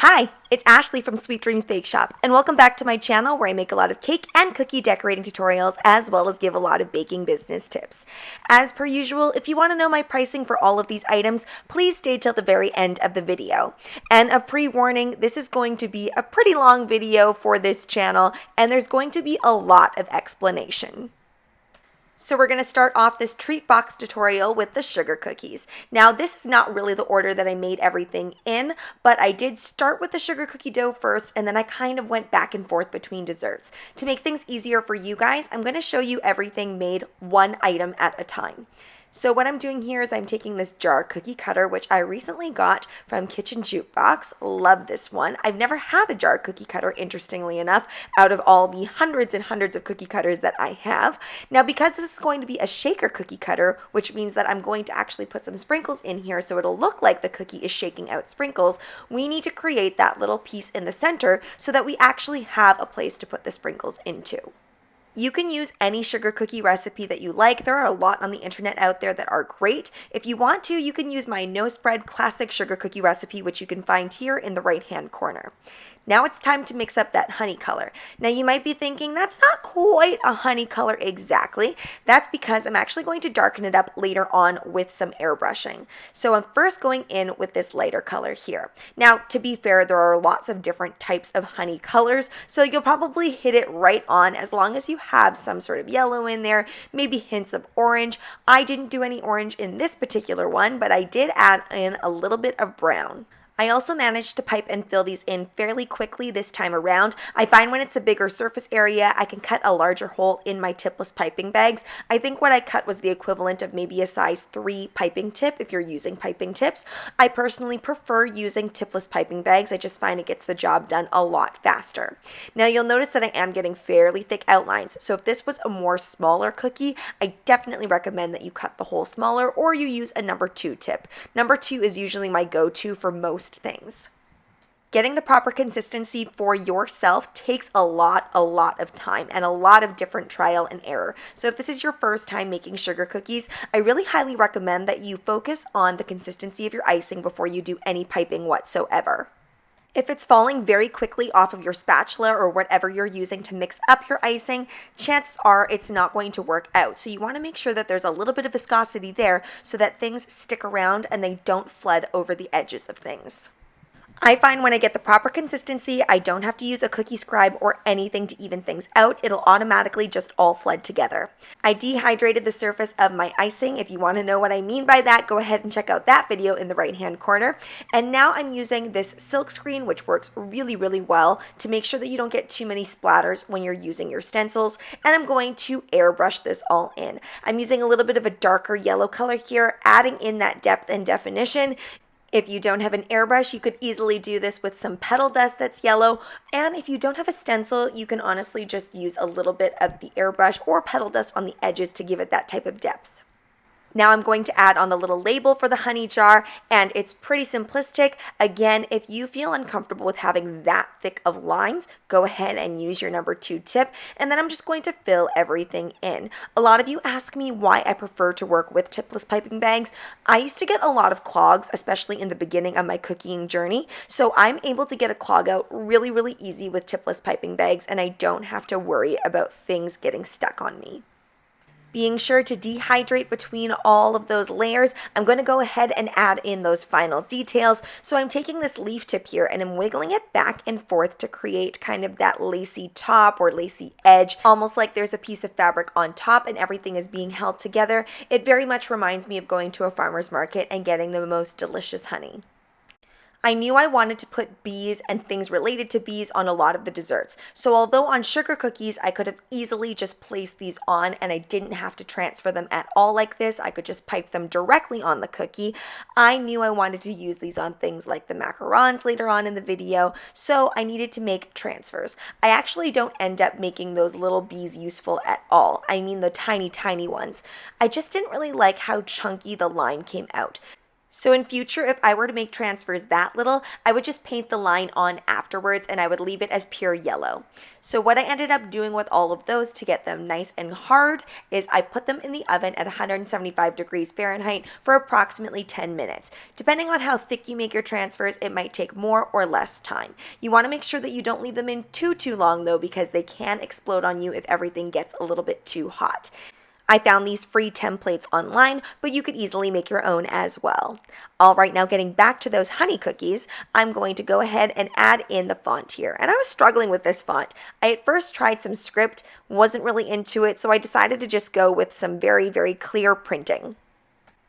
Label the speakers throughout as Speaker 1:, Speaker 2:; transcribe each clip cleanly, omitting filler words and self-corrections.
Speaker 1: Hi, it's Ashleigh from Sweet Dreams Bake Shop, and welcome back to my channel where I make a lot of cake and cookie decorating tutorials as well as give a lot of baking business tips. As per usual, if you want to know my pricing for all of these items, please stay till the very end of the video. And a pre-warning, this is going to be a pretty long video for this channel, and there's going to be a lot of explanation. So we're going to start off this treat box tutorial with the sugar cookies. Now this is not really the order that I made everything in, but I did start with the sugar cookie dough first and then I kind of went back and forth between desserts. To make things easier for you guys, I'm going to show you everything made one item at a time. So what I'm doing here is I'm taking this jar cookie cutter, which I recently got from Kitchen Jukebox. Love this one. I've never had a jar cookie cutter, interestingly enough, out of all the hundreds and hundreds of cookie cutters that I have. Now, because this is going to be a shaker cookie cutter, which means that I'm going to actually put some sprinkles in here so it'll look like the cookie is shaking out sprinkles, we need to create that little piece in the center so that we actually have a place to put the sprinkles into. You can use any sugar cookie recipe that you like. There are a lot on the internet out there that are great. If you want to, you can use my no spread classic sugar cookie recipe, which you can find here in the right hand corner. Now it's time to mix up that honey color. Now you might be thinking that's not quite a honey color exactly. That's because I'm actually going to darken it up later on with some airbrushing. So I'm first going in with this lighter color here. Now to be fair, there are lots of different types of honey colors, so you'll probably hit it right on as long as you have some sort of yellow in there, maybe hints of orange. I didn't do any orange in this particular one, but I did add in a little bit of brown. I also managed to pipe and fill these in fairly quickly this time around. I find when it's a bigger surface area, I can cut a larger hole in my tipless piping bags. I think what I cut was the equivalent of maybe a size 3 piping tip if you're using piping tips. I personally prefer using tipless piping bags. I just find it gets the job done a lot faster. Now you'll notice that I am getting fairly thick outlines. So if this was a more smaller cookie, I definitely recommend that you cut the hole smaller or you use a number 2 tip. Number 2 is usually my go-to for most things. Getting the proper consistency for yourself takes a lot of time and a lot of different trial and error. So if this is your first time making sugar cookies, I really highly recommend that you focus on the consistency of your icing before you do any piping whatsoever. If it's falling very quickly off of your spatula or whatever you're using to mix up your icing, chances are it's not going to work out. So you want to make sure that there's a little bit of viscosity there so that things stick around and they don't flood over the edges of things. I find when I get the proper consistency, I don't have to use a cookie scribe or anything to even things out. It'll automatically just all flood together. I dehydrated the surface of my icing. If you want to know what I mean by that, go ahead and check out that video in the right hand corner. And now I'm using this silk screen, which works really well to make sure that you don't get too many splatters when you're using your stencils. And I'm going to airbrush this all in. I'm using a little bit of a darker yellow color here, adding in that depth and definition. If you don't have an airbrush, you could easily do this with some petal dust that's yellow. And if you don't have a stencil, you can honestly just use a little bit of the airbrush or petal dust on the edges to give it that type of depth. Now I'm going to add on the little label for the honey jar, and it's pretty simplistic. Again, if you feel uncomfortable with having that thick of lines, go ahead and use your number 2 tip, and then I'm just going to fill everything in. A lot of you ask me why I prefer to work with tipless piping bags. I used to get a lot of clogs, especially in the beginning of my cooking journey, so I'm able to get a clog out really easy with tipless piping bags, and I don't have to worry about things getting stuck on me. Being sure to dehydrate between all of those layers, I'm going to go ahead and add in those final details. So I'm taking this leaf tip here and I'm wiggling it back and forth to create kind of that lacy top or lacy edge, almost like there's a piece of fabric on top and everything is being held together. It very much reminds me of going to a farmer's market and getting the most delicious honey. I knew I wanted to put bees and things related to bees on a lot of the desserts. So although on sugar cookies, I could have easily just placed these on and I didn't have to transfer them at all like this. I could just pipe them directly on the cookie. I knew I wanted to use these on things like the macarons later on in the video, so I needed to make transfers. I actually don't end up making those little bees useful at all. I mean the tiny ones. I just didn't really like how chunky the line came out. So in future, if I were to make transfers that little, I would just paint the line on afterwards and I would leave it as pure yellow. So what I ended up doing with all of those to get them nice and hard is I put them in the oven at 175 degrees Fahrenheit for approximately 10 minutes. Depending on how thick you make your transfers, it might take more or less time. You want to make sure that you don't leave them in too long though, because they can explode on you if everything gets a little bit too hot. I found these free templates online, but you could easily make your own as well. All right, now getting back to those honey cookies, I'm going to go ahead and add in the font here. And I was struggling with this font. I at first tried some script, wasn't really into it, so I decided to just go with some very clear printing.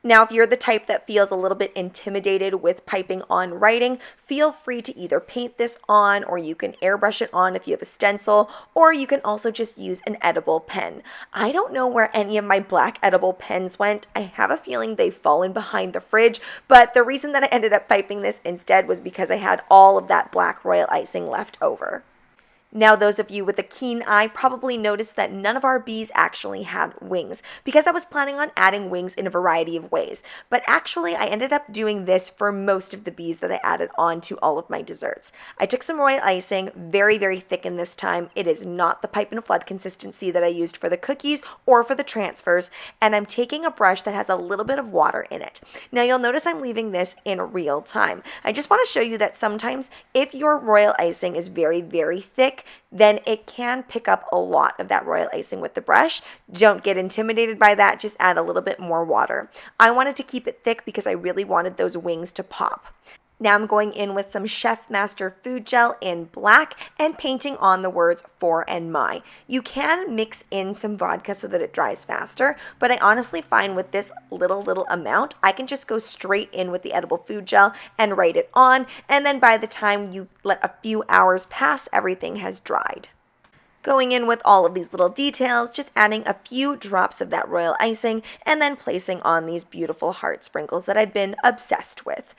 Speaker 1: Now, if you're the type that feels a little bit intimidated with piping on writing, feel free to either paint this on, or you can airbrush it on if you have a stencil, or you can also just use an edible pen. I don't know where any of my black edible pens went. I have a feeling they've fallen behind the fridge, but the reason that I ended up piping this instead was because I had all of that black royal icing left over. Now, those of you with a keen eye probably noticed that none of our bees actually had wings, because I was planning on adding wings in a variety of ways. But actually, I ended up doing this for most of the bees that I added on to all of my desserts. I took some royal icing, very thick in this time. It is not the pipe and flood consistency that I used for the cookies or for the transfers, and I'm taking a brush that has a little bit of water in it. Now, you'll notice I'm leaving this in real time. I just want to show you that sometimes if your royal icing is very thick, then it can pick up a lot of that royal icing with the brush. Don't get intimidated by that, just add a little bit more water. I wanted to keep it thick because I really wanted those wings to pop. Now I'm going in with some Chef Master Food Gel in black and painting on the words for and my. You can mix in some vodka so that it dries faster, but I honestly find with this little amount, I can just go straight in with the edible food gel and write it on, and then by the time you let a few hours pass, everything has dried. Going in with all of these little details, just adding a few drops of that royal icing, and then placing on these beautiful heart sprinkles that I've been obsessed with.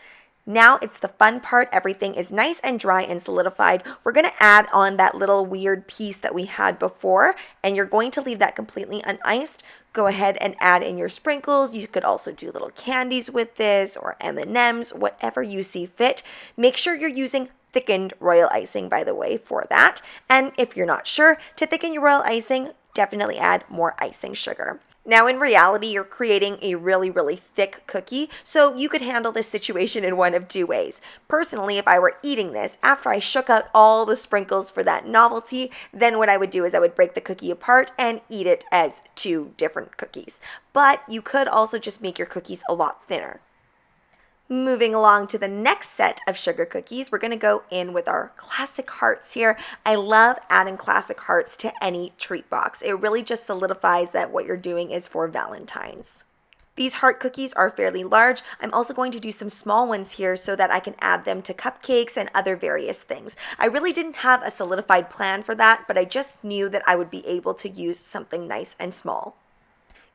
Speaker 1: Now it's the fun part. Everything is nice and dry and solidified. We're going to add on that little weird piece that we had before, and you're going to leave that completely uniced. Go ahead and add in your sprinkles. You could also do little candies with this, or M&Ms, whatever you see fit. Make sure you're using thickened royal icing, by the way, for that. And if you're not sure, to thicken your royal icing, definitely add more icing sugar. Now, in reality, you're creating a really thick cookie, so you could handle this situation in one of two ways. Personally, if I were eating this, after I shook out all the sprinkles for that novelty, then what I would do is I would break the cookie apart and eat it as two different cookies. But you could also just make your cookies a lot thinner. Moving along to the next set of sugar cookies, we're going to go in with our classic hearts here. I love adding classic hearts to any treat box. It really just solidifies that what you're doing is for Valentine's. These heart cookies are fairly large. I'm also going to do some small ones here so that I can add them to cupcakes and other various things. I really didn't have a solidified plan for that, but I just knew that I would be able to use something nice and small.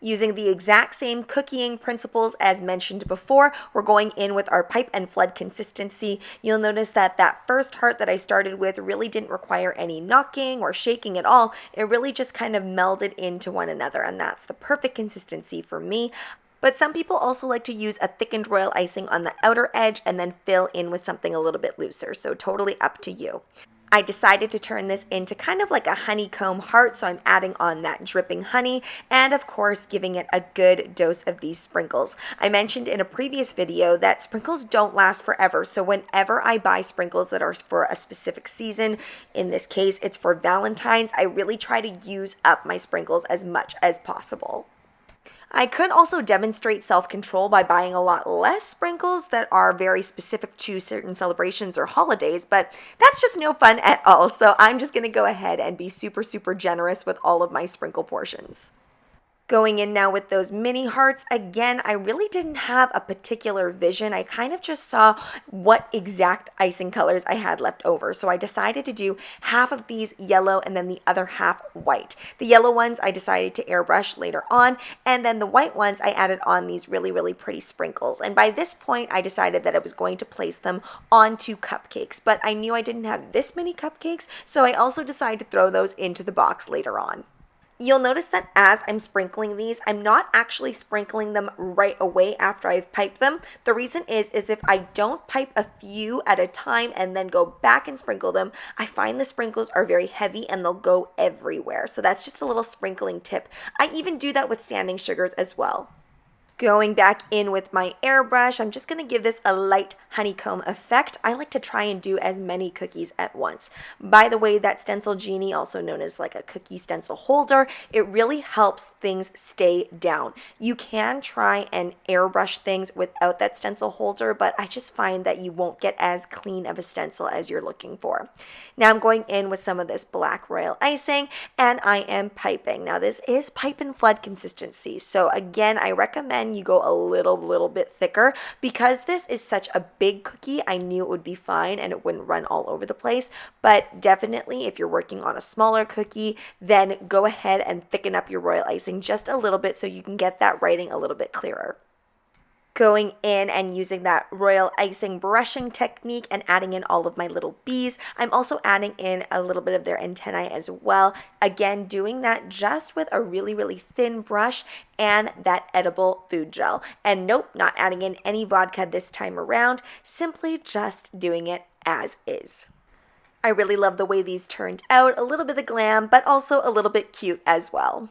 Speaker 1: Using the exact same cookying principles as mentioned before, we're going in with our pipe and flood consistency. You'll notice that that first heart that I started with really didn't require any knocking or shaking at all. It really just kind of melded into one another, and that's the perfect consistency for me. But some people also like to use a thickened royal icing on the outer edge and then fill in with something a little bit looser, so totally up to you. I decided to turn this into kind of like a honeycomb heart, so I'm adding on that dripping honey and of course giving it a good dose of these sprinkles. I mentioned in a previous video that sprinkles don't last forever, so whenever I buy sprinkles that are for a specific season, in this case it's for Valentine's, I really try to use up my sprinkles as much as possible. I could also demonstrate self-control by buying a lot less sprinkles that are very specific to certain celebrations or holidays, but that's just no fun at all, so I'm just going to go ahead and be super generous with all of my sprinkle portions. Going in now with those mini hearts, again, I really didn't have a particular vision. I kind of just saw what exact icing colors I had left over. So I decided to do half of these yellow and then the other half white. The yellow ones I decided to airbrush later on, and then the white ones I added on these really pretty sprinkles. And by this point, I decided that I was going to place them onto cupcakes, but I knew I didn't have this many cupcakes, so I also decided to throw those into the box later on. You'll notice that as I'm sprinkling these, I'm not actually sprinkling them right away after I've piped them. The reason is if I don't pipe a few at a time and then go back and sprinkle them, I find the sprinkles are very heavy and they'll go everywhere. So that's just a little sprinkling tip. I even do that with sanding sugars as well. Going back in with my airbrush, I'm just going to give this a light honeycomb effect. I like to try and do as many cookies at once. By the way, that stencil genie, also known as like a cookie stencil holder, it really helps things stay down. You can try and airbrush things without that stencil holder, but I just find that you won't get as clean of a stencil as you're looking for. Now I'm going in with some of this black royal icing and I am piping. Now this is pipe and flood consistency, so again, I recommend you go a little bit thicker. Because this is such a big cookie, I knew it would be fine and it wouldn't run all over the place, but definitely if you're working on a smaller cookie, then go ahead and thicken up your royal icing just a little bit so you can get that writing a little bit clearer. Going in and using that royal icing brushing technique and adding in all of my little bees. I'm also adding in a little bit of their antennae as well. Again, doing that just with a really thin brush and that edible food gel. And nope, not adding in any vodka this time around, simply just doing it as is. I really love the way these turned out, a little bit of glam, but also a little bit cute as well.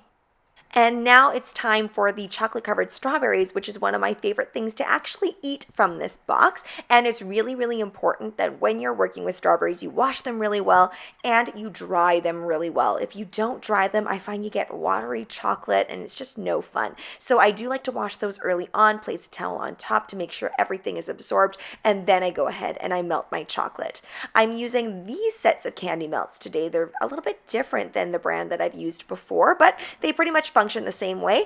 Speaker 1: And now it's time for the chocolate covered strawberries, which is one of my favorite things to actually eat from this box. And it's really important that when you're working with strawberries, you wash them really well and you dry them really well. If you don't dry them, I find you get watery chocolate and it's just no fun. So I do like to wash those early on, place a towel on top to make sure everything is absorbed, and then I go ahead and I melt my chocolate. I'm using these sets of candy melts today. They're a little bit different than the brand that I've used before, but they pretty much function the same way.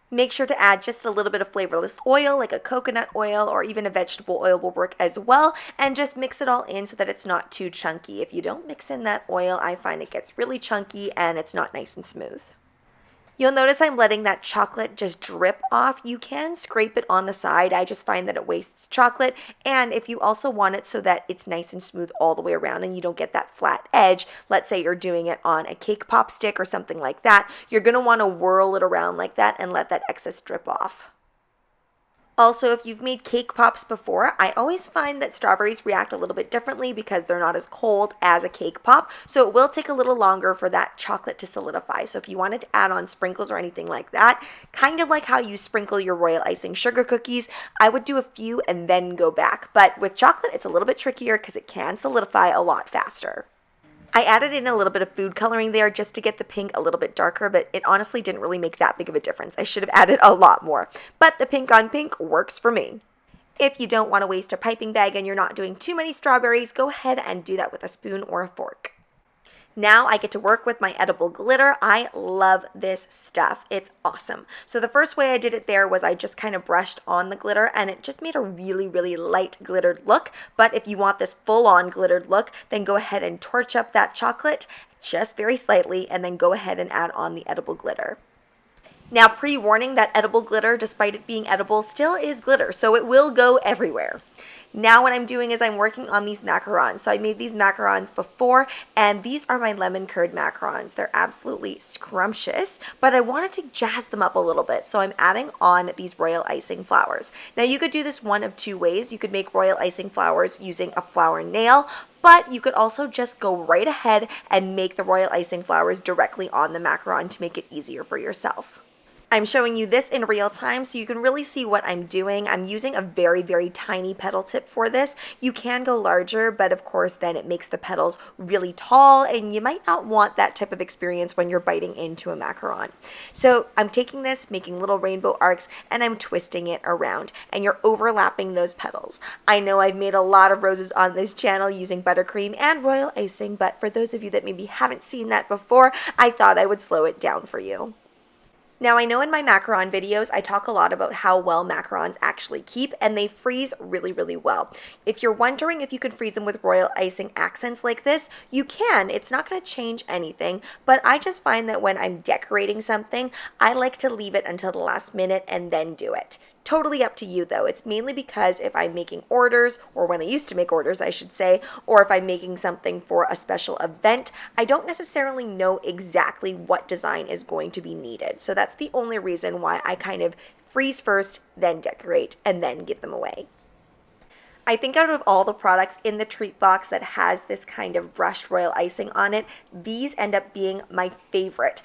Speaker 1: Make sure to add just a little bit of flavorless oil, like a coconut oil or even a vegetable oil will work as well, and just mix it all in so that it's not too chunky. If you don't mix in that oil, I find it gets really chunky and it's not nice and smooth. You'll notice I'm letting that chocolate just drip off. You can scrape it on the side. I just find that it wastes chocolate. And if you also want it so that it's nice and smooth all the way around and you don't get that flat edge, let's say you're doing it on a cake pop stick or something like that, you're going to want to whirl it around like that and let that excess drip off. Also, if you've made cake pops before, I always find that strawberries react a little bit differently because they're not as cold as a cake pop. So it will take a little longer for that chocolate to solidify. So if you wanted to add on sprinkles or anything like that, kind of like how you sprinkle your royal icing sugar cookies, I would do a few and then go back. But with chocolate, it's a little bit trickier because it can solidify a lot faster. I added in a little bit of food coloring there just to get the pink a little bit darker, but it honestly didn't really make that big of a difference. I should have added a lot more, but the pink on pink works for me. If you don't want to waste a piping bag and you're not doing too many strawberries, go ahead and do that with a spoon or a fork. Now I get to work with my edible glitter. I love this stuff. It's awesome. So the first way I did it there was I just kind of brushed on the glitter and it just made a really light glittered look. But if you want this full-on glittered look, then go ahead and torch up that chocolate just very slightly and then go ahead and add on the edible glitter. Now, pre-warning, that edible glitter, despite it being edible, still is glitter, so it will go everywhere. Now what I'm doing is I'm working on these macarons. So I made these macarons before, and these are my lemon curd macarons. They're absolutely scrumptious, but I wanted to jazz them up a little bit. So I'm adding on these royal icing flowers. Now you could do this one of two ways. You could make royal icing flowers using a flower nail, but you could also just go right ahead and make the royal icing flowers directly on the macaron to make it easier for yourself. I'm showing you this in real time so you can really see what I'm doing. I'm using a very tiny petal tip for this. You can go larger, but of course then it makes the petals really tall and you might not want that type of experience when you're biting into a macaron. So I'm taking this, making little rainbow arcs, and I'm twisting it around, and you're overlapping those petals. I know I've made a lot of roses on this channel using buttercream and royal icing, but for those of you that maybe haven't seen that before, I thought I would slow it down for you. Now I know in my macaron videos I talk a lot about how well macarons actually keep, and they freeze really well. If you're wondering if you can freeze them with royal icing accents like this, you can. It's not going to change anything, but I just find that when I'm decorating something, I like to leave it until the last minute and then do it. Totally up to you though. It's mainly because if I'm making orders, or when I used to make orders, I should say, or if I'm making something for a special event, I don't necessarily know exactly what design is going to be needed. So that's the only reason why I kind of freeze first, then decorate, and then give them away. I think out of all the products in the treat box that has this kind of brushed royal icing on it, these end up being my favorite.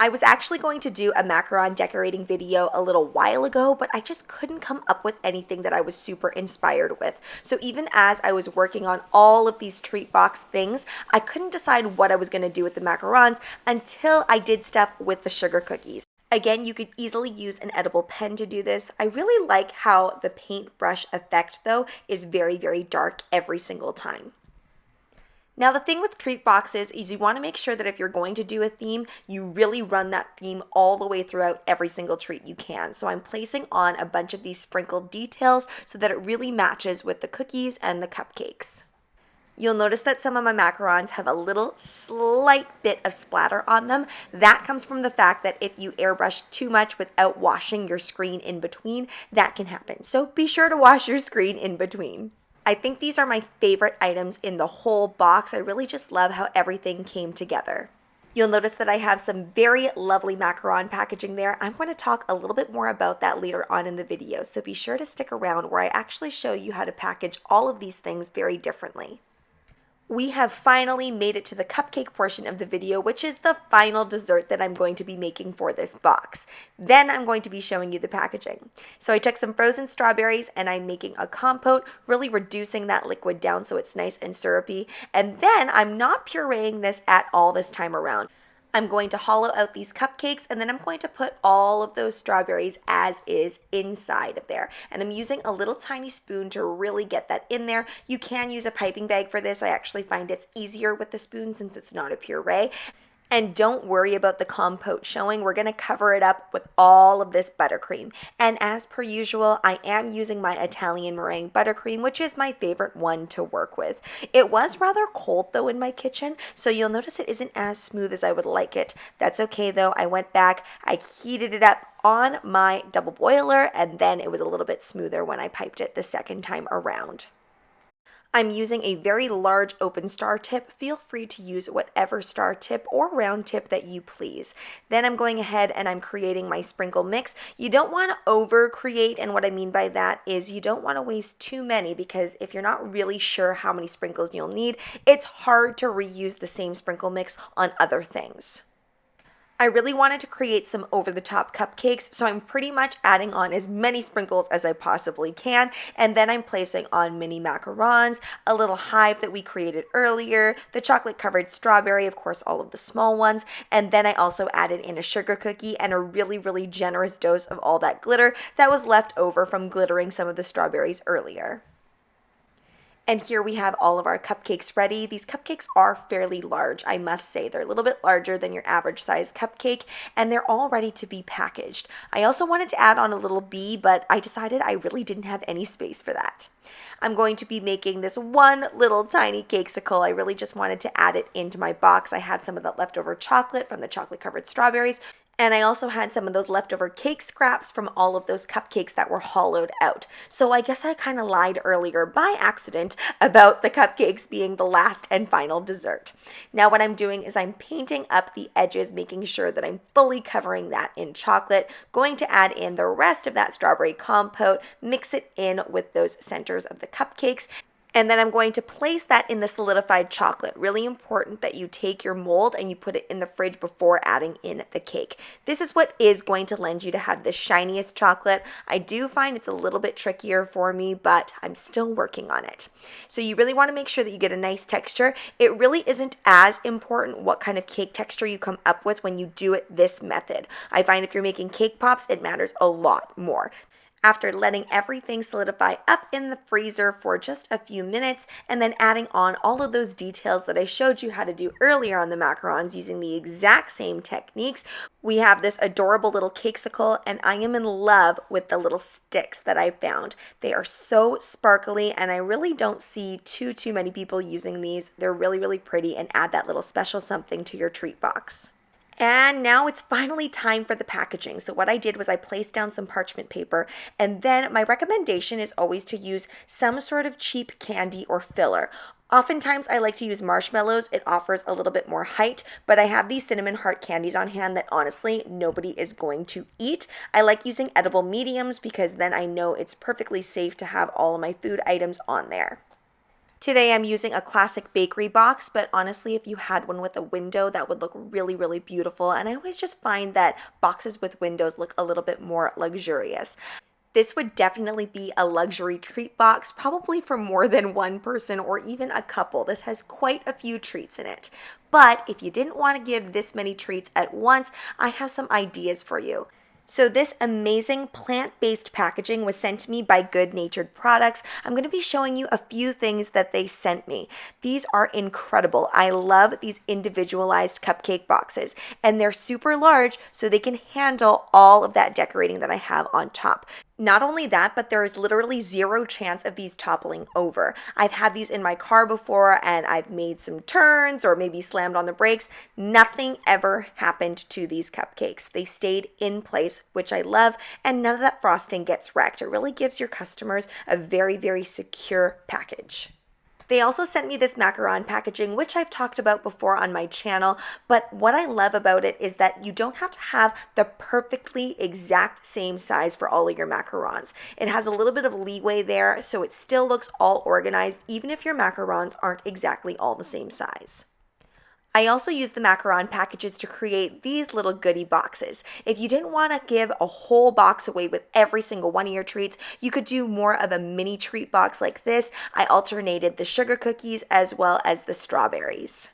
Speaker 1: I was actually going to do a macaron decorating video a little while ago, but I just couldn't come up with anything that I was super inspired with. So even as I was working on all of these treat box things, I couldn't decide what I was going to do with the macarons until I did stuff with the sugar cookies. Again, you could easily use an edible pen to do this. I really like how the paintbrush effect though is very, very dark every single time. Now the thing with treat boxes is you want to make sure that if you're going to do a theme, you really run that theme all the way throughout every single treat you can. So I'm placing on a bunch of these sprinkled details so that it really matches with the cookies and the cupcakes. You'll notice that some of my macarons have a little slight bit of splatter on them. That comes from the fact that if you airbrush too much without washing your screen in between, that can happen. So be sure to wash your screen in between. I think these are my favorite items in the whole box. I really just love how everything came together. You'll notice that I have some very lovely macaron packaging there. I'm going to talk a little bit more about that later on in the video, so be sure to stick around where I actually show you how to package all of these things very differently. We have finally made it to the cupcake portion of the video, which is the final dessert that I'm going to be making for this box. Then I'm going to be showing you the packaging. So I took some frozen strawberries and I'm making a compote, really reducing that liquid down so it's nice and syrupy. And then I'm not pureeing this at all this time around. I'm going to hollow out these cupcakes and then I'm going to put all of those strawberries as is inside of there. And I'm using a little tiny spoon to really get that in there. You can use a piping bag for this. I actually find it's easier with the spoon since it's not a puree. And don't worry about the compote showing. We're going to cover it up with all of this buttercream. And as per usual, I am using my Italian meringue buttercream, which is my favorite one to work with. It was rather cold though in my kitchen, so you'll notice it isn't as smooth as I would like it. That's okay though. I went back, I heated it up on my double boiler, and then it was a little bit smoother when I piped it the second time around. I'm using a very large open star tip. Feel free to use whatever star tip or round tip that you please. Then I'm going ahead and I'm creating my sprinkle mix. You don't want to over create, and what I mean by that is you don't want to waste too many, because if you're not really sure how many sprinkles you'll need, it's hard to reuse the same sprinkle mix on other things. I really wanted to create some over-the-top cupcakes, so I'm pretty much adding on as many sprinkles as I possibly can, and then I'm placing on mini macarons, a little hive that we created earlier, the chocolate-covered strawberry, of course all of the small ones, and then I also added in a sugar cookie and a really, really generous dose of all that glitter that was left over from glittering some of the strawberries earlier. And here we have all of our cupcakes ready. These cupcakes are fairly large, I must say. They're a little bit larger than your average size cupcake, and they're all ready to be packaged. I also wanted to add on a little bee, but I decided I really didn't have any space for that. I'm going to be making this one little tiny cakesicle. I really just wanted to add it into my box. I had some of the leftover chocolate from the chocolate-covered strawberries, and I also had some of those leftover cake scraps from all of those cupcakes that were hollowed out. So I guess I kind of lied earlier by accident about the cupcakes being the last and final dessert. Now what I'm doing is I'm painting up the edges, making sure that I'm fully covering that in chocolate, going to add in the rest of that strawberry compote, mix it in with those centers of the cupcakes, and then I'm going to place that in the solidified chocolate. Really important that you take your mold and you put it in the fridge before adding in the cake. This is what is going to lend you to have the shiniest chocolate. I do find it's a little bit trickier for me, but I'm still working on it. So you really want to make sure that you get a nice texture. It really isn't as important what kind of cake texture you come up with when you do it this method. I find if you're making cake pops, it matters a lot more. After letting everything solidify up in the freezer for just a few minutes and then adding on all of those details that I showed you how to do earlier on the macarons using the exact same techniques, we have this adorable little cakesicle, and I am in love with the little sticks that I found. They are so sparkly, and I really don't see too many people using these. They're really, really pretty and add that little special something to your treat box. And now it's finally time for the packaging. So what I did was I placed down some parchment paper, and then my recommendation is always to use some sort of cheap candy or filler. Oftentimes I like to use marshmallows. It offers a little bit more height, but I have these cinnamon heart candies on hand that honestly nobody is going to eat. I like using edible mediums because then I know it's perfectly safe to have all of my food items on there. Today I'm using a classic bakery box, but honestly, if you had one with a window, that would look really, really beautiful. And I always just find that boxes with windows look a little bit more luxurious. This would definitely be a luxury treat box, probably for more than one person or even a couple. This has quite a few treats in it. But if you didn't want to give this many treats at once, I have some ideas for you. So this amazing plant-based packaging was sent to me by Good Natured Products. I'm going to be showing you a few things that they sent me. These are incredible. I love these individualized cupcake boxes, and they're super large so they can handle all of that decorating that I have on top. Not only that, but there is literally zero chance of these toppling over. I've had these in my car before and I've made some turns or maybe slammed on the brakes. Nothing ever happened to these cupcakes. They stayed in place, which I love, and none of that frosting gets wrecked. It really gives your customers a very, very secure package. They also sent me this macaron packaging, which I've talked about before on my channel, but what I love about it is that you don't have to have the perfectly exact same size for all of your macarons. It has a little bit of leeway there, so it still looks all organized, even if your macarons aren't exactly all the same size. I also used the macaron packages to create these little goodie boxes. If you didn't want to give a whole box away with every single one of your treats, you could do more of a mini treat box like this. I alternated the sugar cookies as well as the strawberries.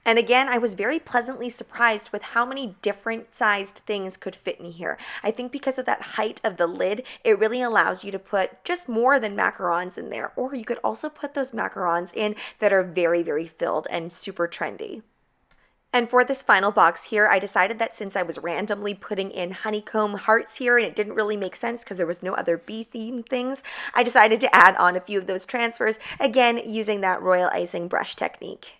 Speaker 1: And again, I was very pleasantly surprised with how many different sized things could fit in here. I think because of that height of the lid, it really allows you to put just more than macarons in there. Or you could also put those macarons in that are very, very filled and super trendy. And for this final box here, I decided that since I was randomly putting in honeycomb hearts here and it didn't really make sense because there was no other bee-themed things, I decided to add on a few of those transfers, again using that royal icing brush technique.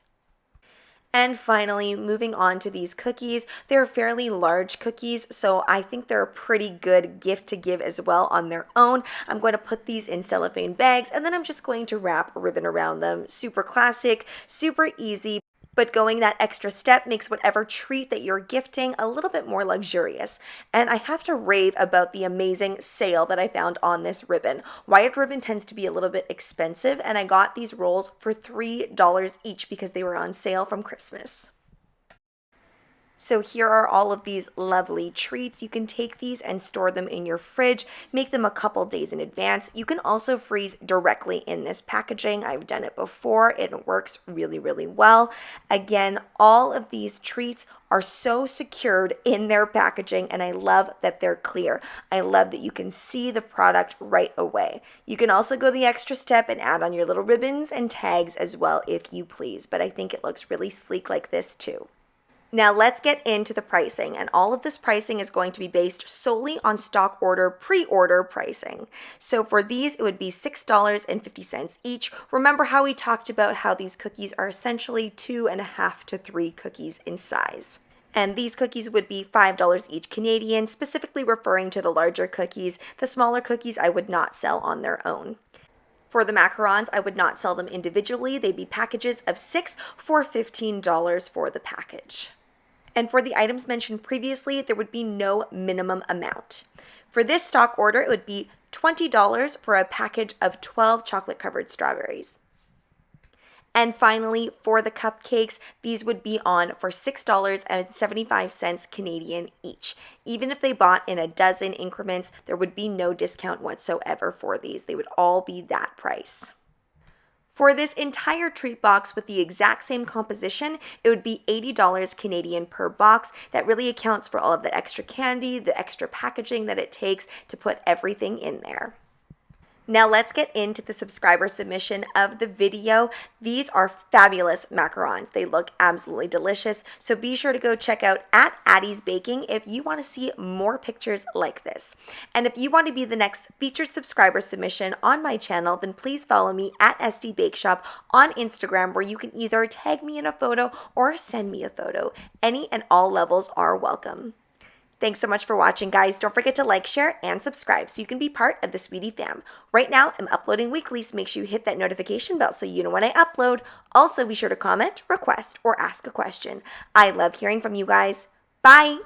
Speaker 1: And finally, moving on to these cookies. They're fairly large cookies, so I think they're a pretty good gift to give as well on their own. I'm going to put these in cellophane bags, and then I'm just going to wrap a ribbon around them. Super classic, super easy, but going that extra step makes whatever treat that you're gifting a little bit more luxurious. And I have to rave about the amazing sale that I found on this ribbon. Wired ribbon tends to be a little bit expensive, and I got these rolls for $3 each because they were on sale from Christmas. So here are all of these lovely treats. You can take these and store them in your fridge, make them a couple days in advance. You can also freeze directly in this packaging. I've done it before. It works really, really well. Again, all of these treats are so secured in their packaging, and I love that they're clear. I love that you can see the product right away. You can also go the extra step and add on your little ribbons and tags as well if you please, but I think it looks really sleek like this too. Now let's get into the pricing, and all of this pricing is going to be based solely on stock order pre-order pricing. So for these, it would be $6.50 each. Remember how we talked about how these cookies are essentially 2.5 to 3 cookies in size. And these cookies would be $5 each Canadian, specifically referring to the larger cookies. The smaller cookies I would not sell on their own. For the macarons, I would not sell them individually. They'd be packages of 6 for $15 for the package. And for the items mentioned previously, there would be no minimum amount. For this stock order, it would be $20 for a package of 12 chocolate-covered strawberries. And finally, for the cupcakes, these would be on for $6.75 Canadian each. Even if they bought in a dozen increments, there would be no discount whatsoever for these. They would all be that price. For this entire treat box with the exact same composition, it would be $80 Canadian per box. That really accounts for all of the extra candy, the extra packaging that it takes to put everything in there. Now let's get into the subscriber submission of the video. These are fabulous macarons. They look absolutely delicious. So be sure to go check out at Addie's Baking if you want to see more pictures like this. And if you want to be the next featured subscriber submission on my channel, then please follow me at SD Bake Shop on Instagram, where you can either tag me in a photo or send me a photo. Any and all levels are welcome. Thanks so much for watching, guys. Don't forget to like, share, and subscribe so you can be part of the Sweetie fam. Right now, I'm uploading weekly, so make sure you hit that notification bell so you know when I upload. Also, be sure to comment, request, or ask a question. I love hearing from you guys. Bye!